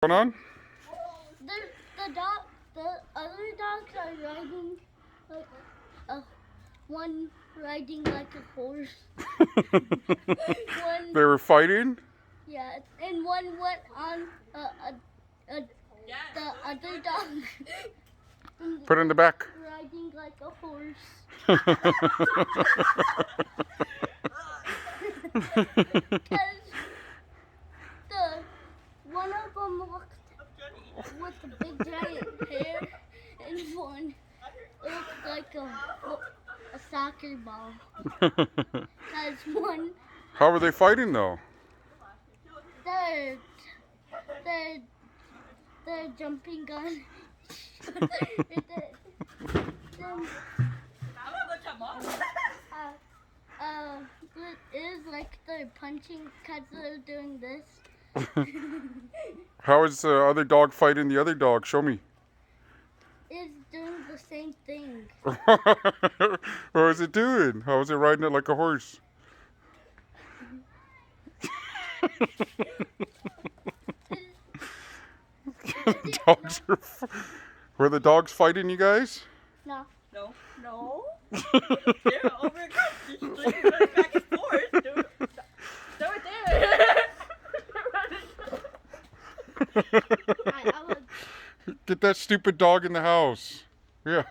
Going on? The other dogs are riding like one riding like a horse. One, They were fighting? yeah, and one went on the other dog. Put it in the back. Riding like a horse. Because the one of them looked with the big giant hair, and one looked like a soccer ball. That's one. How were they fighting though? They're they're jumping on. It is like they're punching because they're doing this. How is the other dog fighting the other dog? Show me. It's doing the same thing. What is it doing? How is it riding it like a horse? Dogs are. Were the dogs fighting you guys? No. No. They're over across the street running back and forth. They're right there. Get that stupid dog in the house. Yeah.